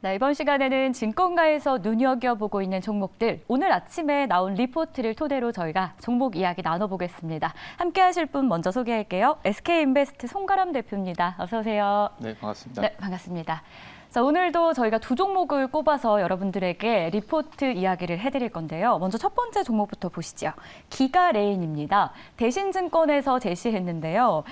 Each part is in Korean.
네, 이번 시간에는 증권가에서 눈여겨보고 있는 종목들, 오늘 아침에 나온 리포트를 토대로 저희가 종목 이야기 나눠보겠습니다. 함께 하실 분 먼저 소개할게요. SK인베스트 송가람 대표입니다. 어서 오세요. 네, 반갑습니다. 네, 반갑습니다. 자, 오늘도 저희가 두 종목을 꼽아서 여러분들에게 리포트 이야기를 해드릴 건데요. 먼저 첫 번째 종목부터 보시죠. 기가레인입니다. 대신증권에서 제시했는데요.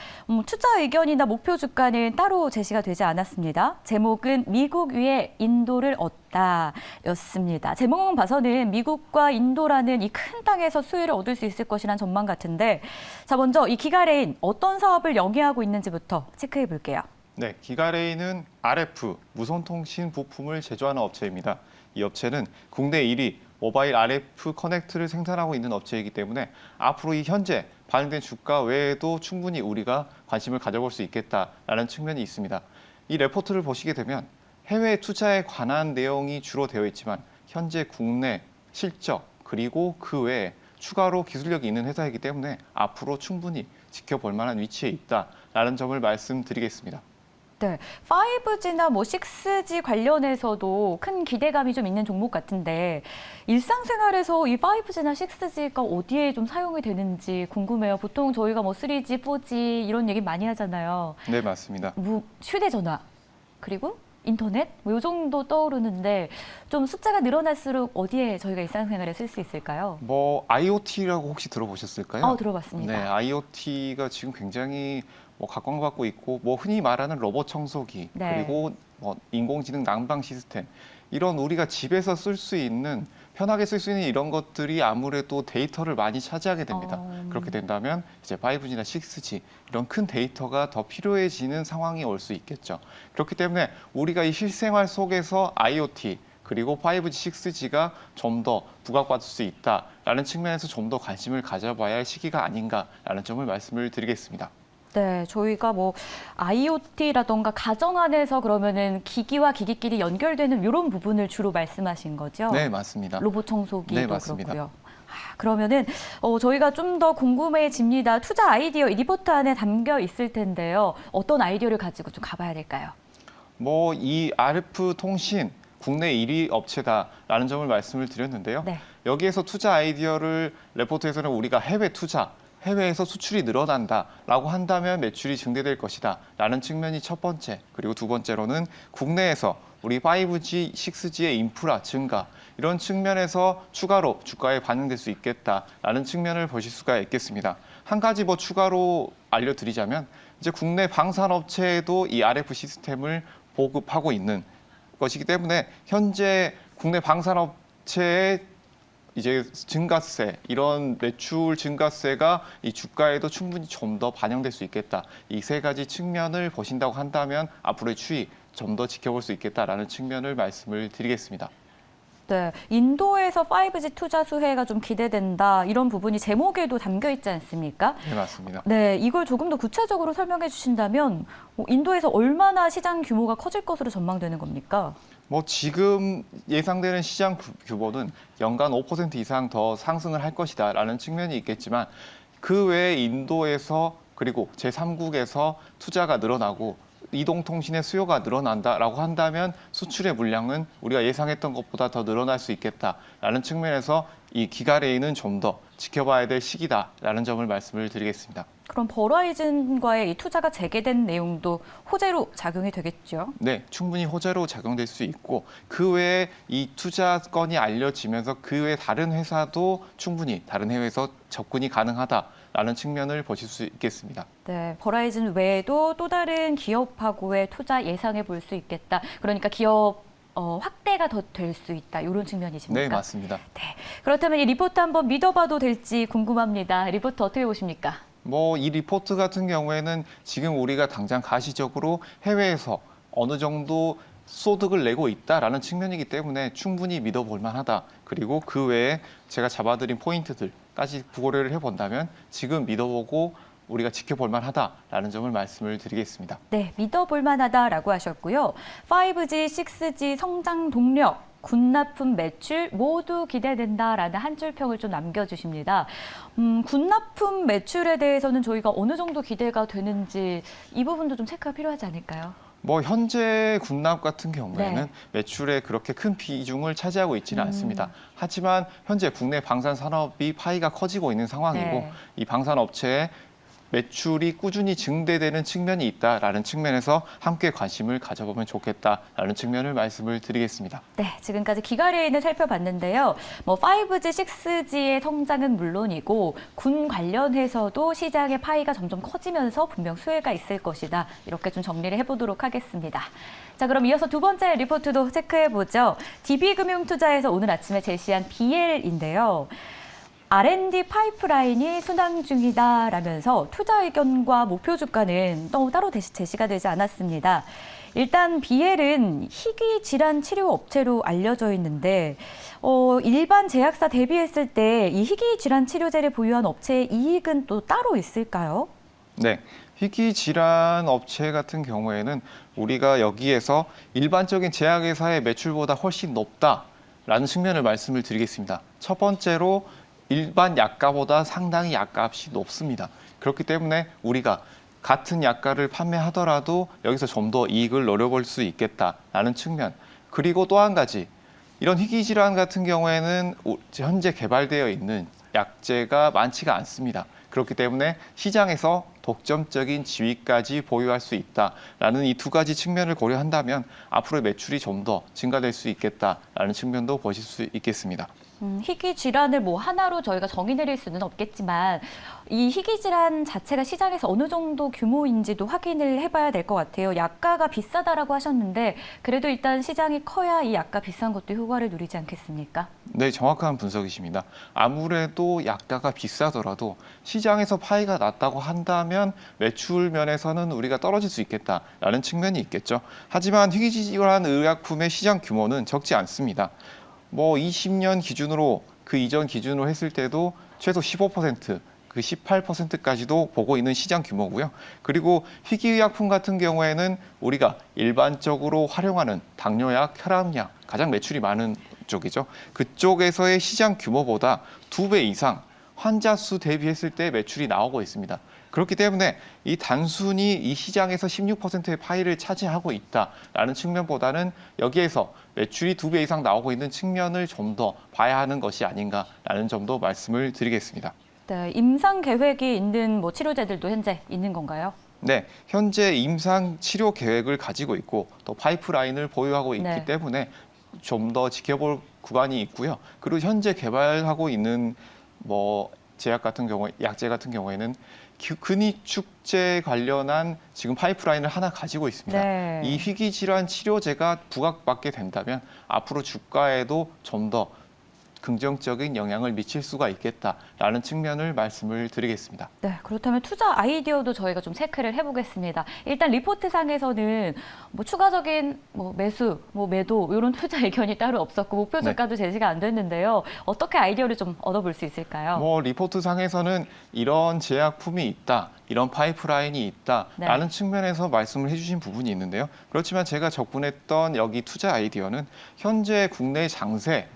투자 의견이나 목표 주가는 따로 제시가 되지 않았습니다. 제목은 미국 위에 인도를 얻다 였습니다. 제목만 봐서는 미국과 인도라는 이 큰 땅에서 수혜를 얻을 수 있을 것이란 전망 같은데, 자, 먼저 이 기가레인 어떤 사업을 영위하고 있는지부터 체크해 볼게요. 네, 기가레인은 RF, 무선통신 부품을 제조하는 업체입니다. 이 업체는 국내 1위 모바일 RF 커넥트를 생산하고 있는 업체이기 때문에 앞으로 이 현재 반영된 주가 외에도 충분히 우리가 관심을 가져볼 수 있겠다라는 측면이 있습니다. 이 레포트를 보시게 되면 해외 투자에 관한 내용이 주로 되어 있지만 현재 국내 실적 그리고 그 외에 추가로 기술력이 있는 회사이기 때문에 앞으로 충분히 지켜볼 만한 위치에 있다라는 점을 말씀드리겠습니다. 네, 5G나 6G 관련해서도 큰 기대감이 좀 있는 종목 같은데, 일상생활에서 이 5G나 6G가 어디에 좀 사용이 되는지 궁금해요. 보통 저희가 3G, 4G 이런 얘기 많이 하잖아요. 네, 맞습니다. 휴대전화, 그리고 인터넷? 이 정도 떠오르는데, 좀 숫자가 늘어날수록 어디에 저희가 일상생활에 쓸 수 있을까요? IoT라고 혹시 들어보셨을까요? 들어봤습니다. 네, IoT가 지금 굉장히 각광받고 있고, 흔히 말하는 로봇 청소기, 네. 그리고 인공지능 난방 시스템, 이런 우리가 집에서 쓸 수 있는, 편하게 쓸 수 있는 이런 것들이 아무래도 데이터를 많이 차지하게 됩니다. 그렇게 된다면 이제 5G나 6G 이런 큰 데이터가 더 필요해지는 상황이 올 수 있겠죠. 그렇기 때문에 우리가 이 실생활 속에서 IoT 그리고 5G, 6G가 좀 더 부각받을 수 있다라는 측면에서 좀 더 관심을 가져봐야 할 시기가 아닌가라는 점을 말씀을 드리겠습니다. 네, 저희가 IoT라던가 가정 안에서 그러면은 기기와 기기끼리 연결되는 이런 부분을 주로 말씀하신 거죠? 네, 맞습니다. 로봇 청소기도 네, 맞습니다. 그렇고요. 그러면은 저희가 좀 더 궁금해집니다. 투자 아이디어 이 리포트 안에 담겨 있을 텐데요. 어떤 아이디어를 가지고 좀 가봐야 될까요? 이 RF 통신 국내 1위 업체다라는 점을 말씀을 드렸는데요. 네. 여기에서 투자 아이디어를 레포트에서는 우리가 해외 투자, 해외에서 수출이 늘어난다라고 한다면 매출이 증대될 것이다 라는 측면이 첫 번째, 그리고 두 번째로는 국내에서 우리 5G, 6G의 인프라 증가 이런 측면에서 추가로 주가에 반영될 수 있겠다라는 측면을 보실 수가 있겠습니다. 한 가지 추가로 알려드리자면 이제 국내 방산업체에도 이 RF 시스템을 보급하고 있는 것이기 때문에 현재 국내 방산업체의 이제 증가세, 이런 매출 증가세가 이 주가에도 충분히 좀 더 반영될 수 있겠다. 이 세 가지 측면을 보신다고 한다면 앞으로의 추이 좀 더 지켜볼 수 있겠다라는 측면을 말씀을 드리겠습니다. 네, 인도에서 5G 투자 수혜가 좀 기대된다. 이런 부분이 제목에도 담겨 있지 않습니까? 네, 맞습니다. 네, 이걸 조금 더 구체적으로 설명해 주신다면 인도에서 얼마나 시장 규모가 커질 것으로 전망되는 겁니까? 지금 예상되는 시장 규모는 연간 5% 이상 더 상승을 할 것이다라는 측면이 있겠지만 그 외에 인도에서 그리고 제3국에서 투자가 늘어나고 이동통신의 수요가 늘어난다라고 한다면 수출의 물량은 우리가 예상했던 것보다 더 늘어날 수 있겠다라는 측면에서 이 기가레인은 좀 더 지켜봐야 될 시기다라는 점을 말씀을 드리겠습니다. 그럼 버라이즌과의 이 투자가 재개된 내용도 호재로 작용이 되겠죠? 네, 충분히 호재로 작용될 수 있고 그 외에 이 투자 건이 알려지면서 그 외에 다른 회사도 충분히 다른 해외에서 접근이 가능하다라는 측면을 보실 수 있겠습니다. 네, 버라이즌 외에도 또 다른 기업하고의 투자 예상해 볼 수 있겠다. 그러니까 기업 확대가 더 될 수 있다. 이런 측면이십니까? 네, 맞습니다. 네, 그렇다면 이 리포트 한번 믿어봐도 될지 궁금합니다. 리포트 어떻게 보십니까? 이 리포트 같은 경우에는 지금 우리가 당장 가시적으로 해외에서 어느 정도 소득을 내고 있다라는 측면이기 때문에 충분히 믿어볼 만하다. 그리고 그 외에 제가 잡아드린 포인트들까지 고려를 해본다면 지금 믿어보고 우리가 지켜볼 만하다라는 점을 말씀을 드리겠습니다. 네, 믿어볼 만하다라고 하셨고요. 5G, 6G 성장 동력, 군납품 매출 모두 기대된다라는 한 줄 평을 좀 남겨주십니다. 군납품 매출에 대해서는 저희가 어느 정도 기대가 되는지 이 부분도 좀 체크가 필요하지 않을까요? 뭐 현재 군납 같은 경우에는 네. 매출에 그렇게 큰 비중을 차지하고 있지는 않습니다. 하지만 현재 국내 방산 산업이 파이가 커지고 있는 상황이고 네. 이 방산 업체의 매출이 꾸준히 증대되는 측면이 있다라는 측면에서 함께 관심을 가져보면 좋겠다라는 측면을 말씀을 드리겠습니다. 네, 지금까지 기가레인을 살펴봤는데요. 뭐 5G, 6G의 성장은 물론이고 군 관련해서도 시장의 파이가 점점 커지면서 분명 수혜가 있을 것이다. 이렇게 좀 정리를 해보도록 하겠습니다. 자, 그럼 이어서 두 번째 리포트도 체크해보죠. DB금융투자에서 오늘 아침에 제시한 BL인데요. R&D 파이프라인이 순항 중이다라면서 투자 의견과 목표 주가는 또 따로 제시가 되지 않았습니다. 일단 BL은 희귀 질환 치료 업체로 알려져 있는데 일반 제약사 대비했을 때 이 희귀 질환 치료제를 보유한 업체의 이익은 또 따로 있을까요? 네, 희귀 질환 업체 같은 경우에는 우리가 여기에서 일반적인 제약회사의 매출보다 훨씬 높다라는 측면을 말씀을 드리겠습니다. 첫 번째로 일반 약가보다 상당히 약값이 높습니다. 그렇기 때문에 우리가 같은 약가를 판매하더라도 여기서 좀 더 이익을 노려볼 수 있겠다라는 측면. 그리고 또 한 가지, 이런 희귀 질환 같은 경우에는 현재 개발되어 있는 약제가 많지가 않습니다. 그렇기 때문에 시장에서 독점적인 지위까지 보유할 수 있다라는 이 두 가지 측면을 고려한다면 앞으로 매출이 좀 더 증가될 수 있겠다라는 측면도 보실 수 있겠습니다. 희귀 질환을 뭐 하나로 저희가 정의 내릴 수는 없겠지만 이 희귀 질환 자체가 시장에서 어느 정도 규모인지도 확인을 해봐야 될 것 같아요. 약가가 비싸다라고 하셨는데 그래도 일단 시장이 커야 이 약가 비싼 것도 효과를 누리지 않겠습니까? 네, 정확한 분석이십니다. 아무래도 약가가 비싸더라도 시장에서 파이가 낮다고 한다면 매출 면에서는 우리가 떨어질 수 있겠다라는 측면이 있겠죠. 하지만 희귀질환 의약품의 시장 규모는 적지 않습니다. 뭐 20년 기준으로 그 이전 기준으로 했을 때도 최소 15%, 그 18%까지도 보고 있는 시장 규모고요. 그리고 희귀의약품 같은 경우에는 우리가 일반적으로 활용하는 당뇨약, 혈압약 가장 매출이 많은 쪽이죠. 그쪽에서의 시장 규모보다 2배 이상 환자 수 대비했을 때 매출이 나오고 있습니다. 그렇기 때문에 이 단순히 이 시장에서 16%의 파이를 차지하고 있다라는 측면보다는 여기에서 매출이 2배 이상 나오고 있는 측면을 좀 더 봐야 하는 것이 아닌가라는 점도 말씀을 드리겠습니다. 네, 임상 계획이 있는 뭐 치료제들도 현재 있는 건가요? 네, 현재 임상 치료 계획을 가지고 있고 또 파이프라인을 보유하고 있기 네. 때문에 좀 더 지켜볼 구간이 있고요. 그리고 현재 개발하고 있는 뭐 제약 같은 경우, 약제 같은 경우에는 근위축제 관련한 지금 파이프라인을 하나 가지고 있습니다. 네. 이 희귀 질환 치료제가 부각받게 된다면 앞으로 주가에도 좀 더 긍정적인 영향을 미칠 수가 있겠다라는 측면을 말씀을 드리겠습니다. 네, 그렇다면 투자 아이디어도 저희가 좀 체크를 해보겠습니다. 일단 리포트상에서는 뭐 추가적인 뭐 매수, 뭐 매도 이런 투자 의견이 따로 없었고 목표 주가도 제시가 안 됐는데요. 어떻게 아이디어를 좀 얻어볼 수 있을까요? 뭐 리포트 상에서는 이런 제약품이 있다, 이런 파이프라인이 있다라는 측면에서 말씀을 해주신 부분이 있는데요. 그렇지만 제가 접근했던 여기 투자 아이디어는 현재 국내 장세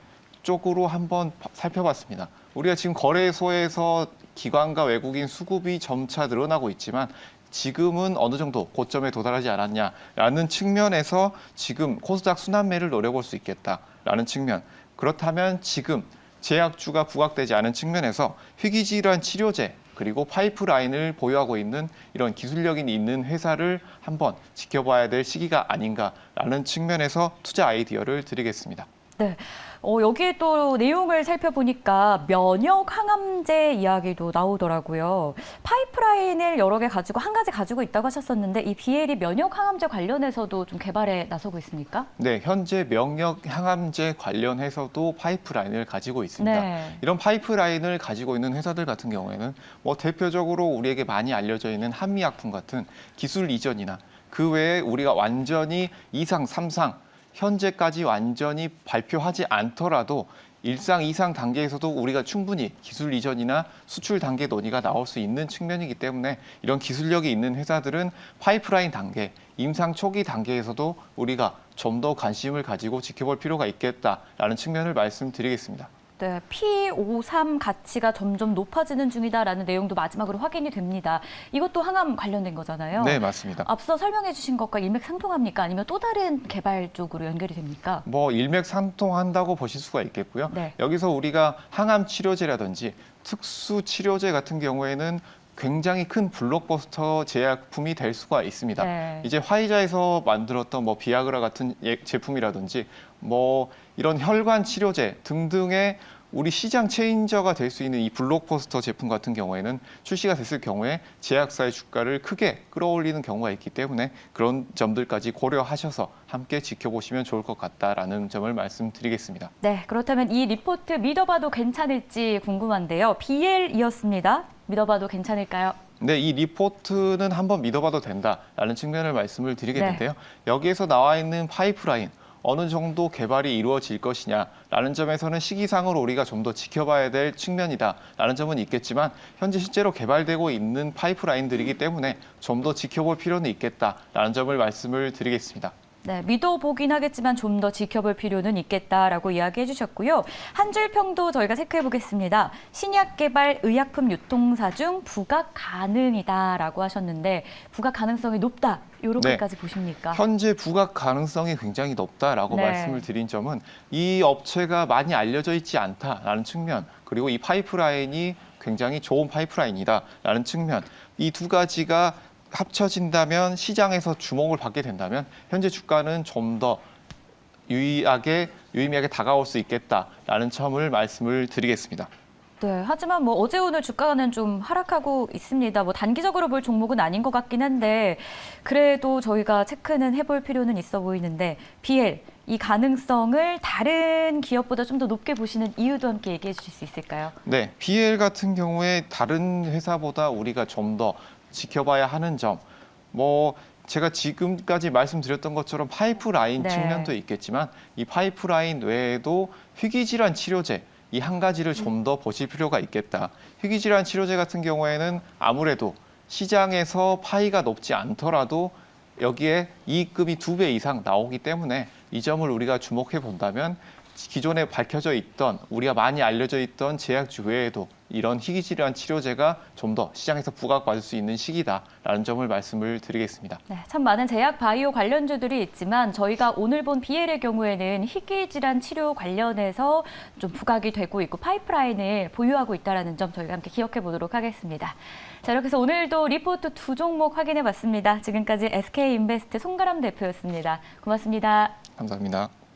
쪽으로 한번 살펴봤습니다. 우리가 지금 거래소에서 기관과 외국인 수급이 점차 늘어나고 있지만 지금은 어느 정도 고점에 도달하지 않았냐라는 측면에서 지금 코스닥 순환매를 노려볼 수 있겠다라는 측면. 그렇다면 지금 제약주가 부각되지 않은 측면에서 희귀질환 치료제 그리고 파이프라인을 보유하고 있는 이런 기술력이 있는 회사를 한번 지켜봐야 될 시기가 아닌가라는 측면에서 투자 아이디어를 드리겠습니다. 네. 여기에 또 내용을 살펴보니까 면역 항암제 이야기도 나오더라고요. 파이프라인을 여러 개 가지고 한 가지 가지고 있다고 하셨었는데 이 BL이 면역 항암제 관련해서도 좀 개발에 나서고 있습니까? 네, 현재 면역 항암제 관련해서도 파이프라인을 가지고 있습니다. 네. 이런 파이프라인을 가지고 있는 회사들 같은 경우에는 뭐 대표적으로 우리에게 많이 알려져 있는 한미약품 같은 기술 이전이나 그 외에 우리가 완전히 2상, 3상 현재까지 완전히 발표하지 않더라도 1상, 2상 단계에서도 우리가 충분히 기술 이전이나 수출 단계 논의가 나올 수 있는 측면이기 때문에 이런 기술력이 있는 회사들은 파이프라인 단계, 임상 초기 단계에서도 우리가 좀 더 관심을 가지고 지켜볼 필요가 있겠다라는 측면을 말씀드리겠습니다. 네, P53 가치가 점점 높아지는 중이다라는 내용도 마지막으로 확인이 됩니다. 이것도 항암 관련된 거잖아요. 네, 맞습니다. 앞서 설명해 주신 것과 일맥상통합니까? 아니면 또 다른 개발 쪽으로 연결이 됩니까? 뭐 일맥상통한다고 보실 수가 있겠고요. 네. 여기서 우리가 항암 치료제라든지 특수 치료제 같은 경우에는 굉장히 큰 블록버스터 제약품이 될 수가 있습니다. 네. 이제 화이자에서 만들었던 뭐 비아그라 같은 제품이라든지 뭐 이런 혈관 치료제 등등의 우리 시장 체인저가 될 수 있는 이 블록버스터 제품 같은 경우에는 출시가 됐을 경우에 제약사의 주가를 크게 끌어올리는 경우가 있기 때문에 그런 점들까지 고려하셔서 함께 지켜보시면 좋을 것 같다라는 점을 말씀드리겠습니다. 네, 그렇다면 이 리포트 믿어봐도 괜찮을지 궁금한데요. BL이었습니다. 믿어봐도 괜찮을까요? 네, 이 리포트는 한번 믿어봐도 된다라는 측면을 말씀을 드리겠는데요. 네. 여기에서 나와 있는 파이프라인, 어느 정도 개발이 이루어질 것이냐라는 점에서는 시기상으로 우리가 좀 더 지켜봐야 될 측면이다라는 점은 있겠지만 현재 실제로 개발되고 있는 파이프라인들이기 때문에 좀 더 지켜볼 필요는 있겠다라는 점을 말씀을 드리겠습니다. 네, 믿어보긴 하겠지만 좀 더 지켜볼 필요는 있겠다라고 이야기해 주셨고요. 한 줄 평도 저희가 체크해 보겠습니다. 신약 개발 의약품 유통사 중 부각 가능이다라고 하셨는데 부각 가능성이 높다. 이렇게까지 보십니까? 현재 부각 가능성이 굉장히 높다라고 네. 말씀을 드린 점은 이 업체가 많이 알려져 있지 않다라는 측면, 그리고 이 파이프라인이 굉장히 좋은 파이프라인이다라는 측면, 이 두 가지가 합쳐진다면 시장에서 주목을 받게 된다면 현재 주가는 좀 더 유의미하게 다가올 수 있겠다라는 점을 말씀을 드리겠습니다. 네, 하지만 뭐 어제 오늘 주가는 좀 하락하고 있습니다. 뭐 단기적으로 볼 종목은 아닌 것 같긴 한데 그래도 저희가 체크는 해볼 필요는 있어 보이는데 BL 이 가능성을 다른 기업보다 좀 더 높게 보시는 이유도 함께 얘기해 주실 수 있을까요? 네, BL 같은 경우에 다른 회사보다 우리가 좀 더 지켜봐야 하는 점, 뭐 제가 지금까지 말씀드렸던 것처럼 파이프라인 네. 측면도 있겠지만 이 파이프라인 외에도 희귀질환 치료제 이 한 가지를 좀 더 보실 필요가 있겠다. 희귀질환 치료제 같은 경우에는 아무래도 시장에서 파이가 높지 않더라도 여기에 이익금이 2배 이상 나오기 때문에 이 점을 우리가 주목해 본다면 기존에 밝혀져 있던 우리가 많이 알려져 있던 제약주 외에도 이런 희귀질환 치료제가 좀 더 시장에서 부각받을 수 있는 시기다라는 점을 말씀을 드리겠습니다. 네, 참 많은 제약 바이오 관련주들이 있지만 저희가 오늘 본 BL의 경우에는 희귀질환 치료 관련해서 좀 부각이 되고 있고 파이프라인을 보유하고 있다는 점 저희가 함께 기억해 보도록 하겠습니다. 자, 이렇게 해서 오늘도 리포트 두 종목 확인해 봤습니다. 지금까지 SK인베스트 송가람 대표였습니다. 고맙습니다. 감사합니다.